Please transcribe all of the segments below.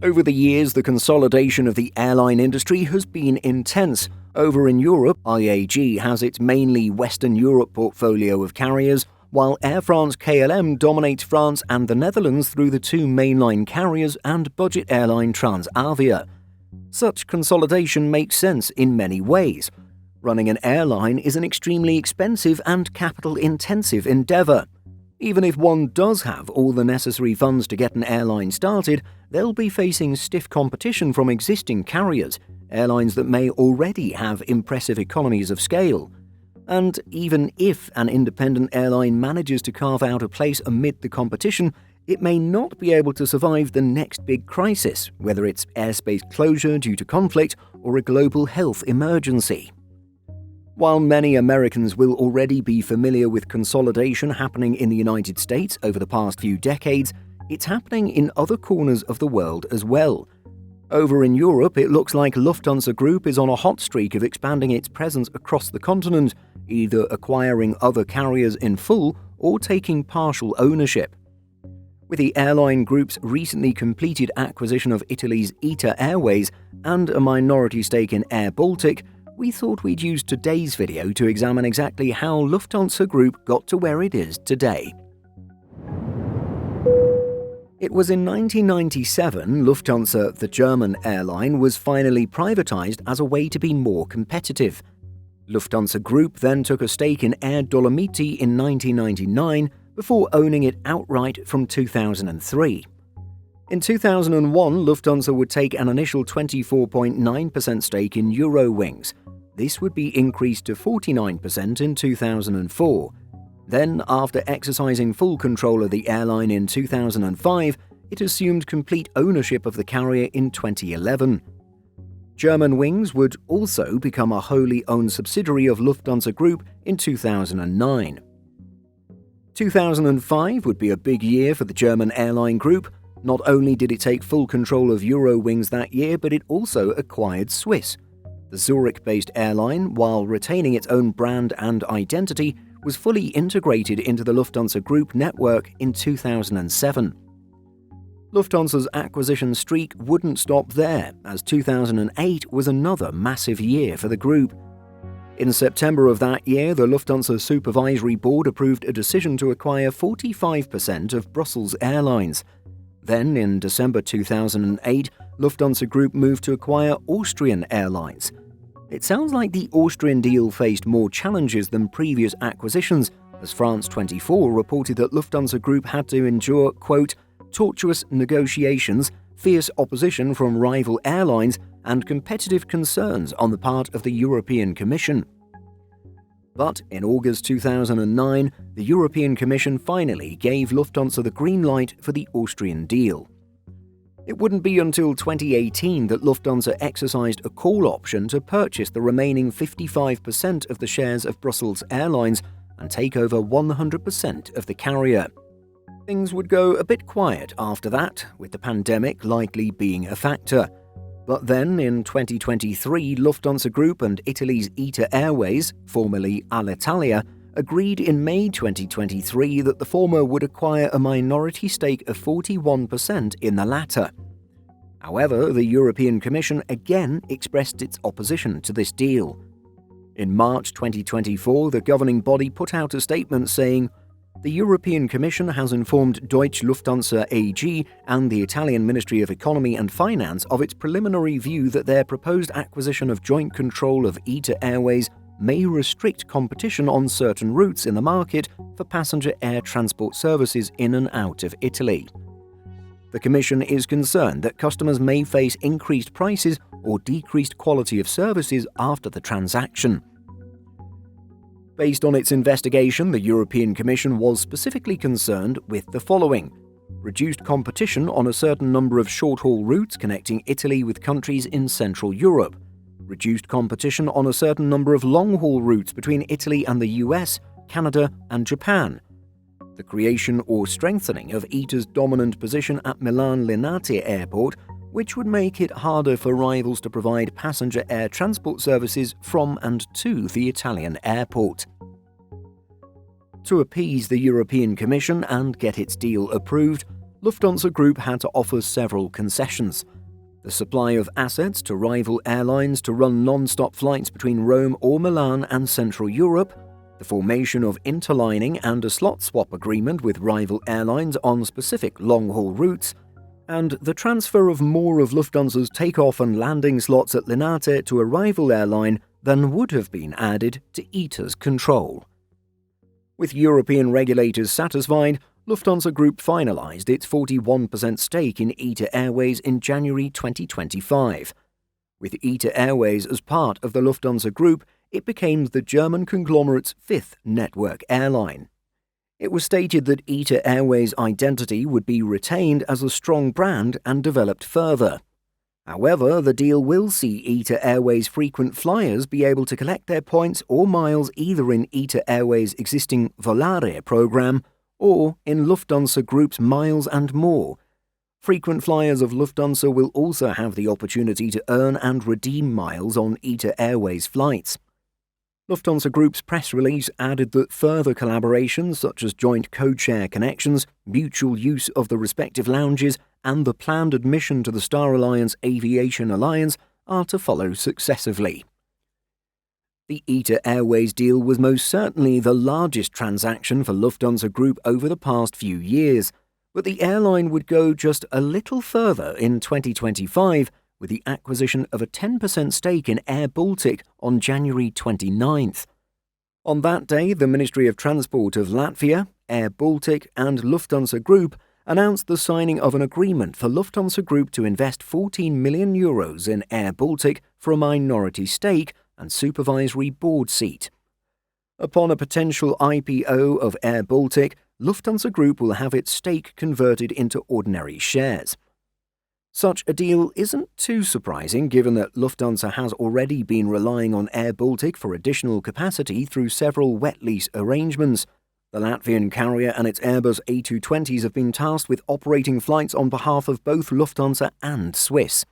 Over the years, the consolidation of the airline industry has been intense. Over in Europe, IAG has its mainly Western Europe portfolio of carriers, while Air France-KLM dominates France and the Netherlands through the two mainline carriers and budget airline Transavia. Such consolidation makes sense in many ways. Running an airline is an extremely expensive and capital-intensive endeavour. Even if one does have all the necessary funds to get an airline started, they'll be facing stiff competition from existing carriers, airlines that may already have impressive economies of scale. And even if an independent airline manages to carve out a place amid the competition, it may not be able to survive the next big crisis, whether it's airspace closure due to conflict or a global health emergency. While many Americans will already be familiar with consolidation happening in the United States over the past few decades, it's happening in other corners of the world as well. Over in Europe, it looks like Lufthansa Group is on a hot streak of expanding its presence across the continent, either acquiring other carriers in full or taking partial ownership. With the airline group's recently completed acquisition of Italy's ITA Airways and a minority stake in Air Baltic, we thought we'd use today's video to examine exactly how Lufthansa Group got to where it is today. It was in 1997 Lufthansa, the German airline, was finally privatized as a way to be more competitive. Lufthansa Group then took a stake in Air Dolomiti in 1999 before owning it outright from 2003. In 2001, Lufthansa would take an initial 24.9% stake in Eurowings. This would be increased to 49% in 2004. Then, after exercising full control of the airline in 2005, it assumed complete ownership of the carrier in 2011. Germanwings would also become a wholly owned subsidiary of Lufthansa Group in 2009. 2005 would be a big year for the German airline group. Not only did it take full control of Eurowings that year, but it also acquired Swiss. The Zurich-based airline, while retaining its own brand and identity, was fully integrated into the Lufthansa Group network in 2007. Lufthansa's acquisition streak wouldn't stop there, as 2008 was another massive year for the group. In September of that year, the Lufthansa Supervisory Board approved a decision to acquire 45% of Brussels Airlines. Then, in December 2008, Lufthansa Group moved to acquire Austrian Airlines. It sounds like the Austrian deal faced more challenges than previous acquisitions, as France 24 reported that Lufthansa Group had to endure, quote, tortuous negotiations, fierce opposition from rival airlines, and competitive concerns on the part of the European Commission. But in August 2009, the European Commission finally gave Lufthansa the green light for the Austrian deal. It wouldn't be until 2018 that Lufthansa exercised a call option to purchase the remaining 55% of the shares of Brussels Airlines and take over 100% of the carrier. Things would go a bit quiet after that, with the pandemic likely being a factor. But then, in 2023, Lufthansa Group and Italy's ITA Airways, formerly Alitalia, agreed in May 2023 that the former would acquire a minority stake of 41% in the latter. However, the European Commission again expressed its opposition to this deal. In March 2024, the governing body put out a statement saying, "The European Commission has informed Deutsche Lufthansa AG and the Italian Ministry of Economy and Finance of its preliminary view that their proposed acquisition of joint control of ITA Airways may restrict competition on certain routes in the market for passenger air transport services in and out of Italy. The Commission is concerned that customers may face increased prices or decreased quality of services after the transaction." Based on its investigation, the European Commission was specifically concerned with the following: reduced competition on a certain number of short-haul routes connecting Italy with countries in Central Europe, reduced competition on a certain number of long-haul routes between Italy and the US, Canada, and Japan, the creation or strengthening of ITA's dominant position at Milan Linate Airport, which would make it harder for rivals to provide passenger air transport services from and to the Italian airport. To appease the European Commission and get its deal approved, Lufthansa Group had to offer several concessions. The supply of assets to rival airlines to run non-stop flights between Rome or Milan and Central Europe, the formation of interlining and a slot swap agreement with rival airlines on specific long-haul routes, and the transfer of more of Lufthansa's takeoff and landing slots at Linate to a rival airline than would have been added to ITA's control. With European regulators satisfied, Lufthansa Group finalised its 41% stake in ITA Airways in January 2025. With ITA Airways as part of the Lufthansa Group, it became the German conglomerate's fifth network airline. It was stated that ITA Airways' identity would be retained as a strong brand and developed further. However, the deal will see ITA Airways frequent flyers be able to collect their points or miles either in ITA Airways' existing Volare program or in Lufthansa Group's Miles and More. Frequent flyers of Lufthansa will also have the opportunity to earn and redeem miles on ITA Airways flights. Lufthansa Group's press release added that further collaborations such as joint codeshare connections, mutual use of the respective lounges, and the planned admission to the Star Alliance Aviation Alliance are to follow successively. The ITA Airways deal was most certainly the largest transaction for Lufthansa Group over the past few years, but the airline would go just a little further in 2025 with the acquisition of a 10% stake in Air Baltic on January 29th. On that day, the Ministry of Transport of Latvia, Air Baltic and Lufthansa Group announced the signing of an agreement for Lufthansa Group to invest €14 million in Air Baltic for a minority stake and supervisory board seat. Upon a potential IPO of Air Baltic, Lufthansa Group will have its stake converted into ordinary shares. Such a deal isn't too surprising given that Lufthansa has already been relying on Air Baltic for additional capacity through several wet lease arrangements. The Latvian carrier and its Airbus A220s have been tasked with operating flights on behalf of both Lufthansa and Swiss.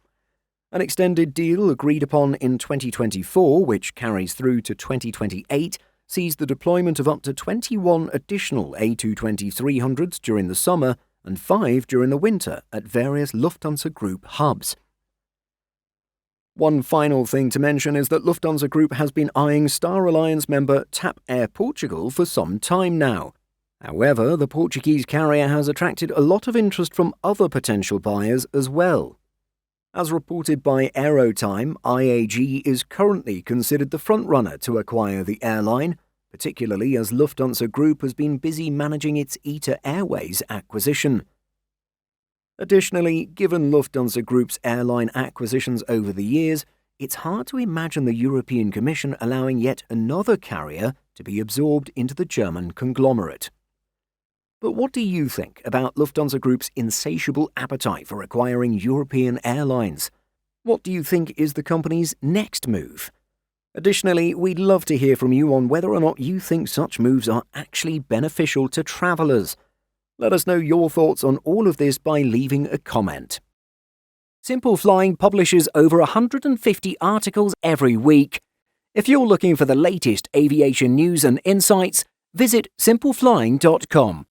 An extended deal agreed upon in 2024, which carries through to 2028, sees the deployment of up to 21 additional A220-300s during the summer and 5 during the winter at various Lufthansa Group hubs. One final thing to mention is that Lufthansa Group has been eyeing Star Alliance member TAP Air Portugal for some time now. However, the Portuguese carrier has attracted a lot of interest from other potential buyers as well. As reported by Aerotime, IAG is currently considered the frontrunner to acquire the airline, particularly as Lufthansa Group has been busy managing its ITA Airways acquisition. Additionally, given Lufthansa Group's airline acquisitions over the years, it's hard to imagine the European Commission allowing yet another carrier to be absorbed into the German conglomerate. But what do you think about Lufthansa Group's insatiable appetite for acquiring European airlines? What do you think is the company's next move? Additionally, we'd love to hear from you on whether or not you think such moves are actually beneficial to travellers. Let us know your thoughts on all of this by leaving a comment. Simple Flying publishes over 150 articles every week. If you're looking for the latest aviation news and insights, visit simpleflying.com.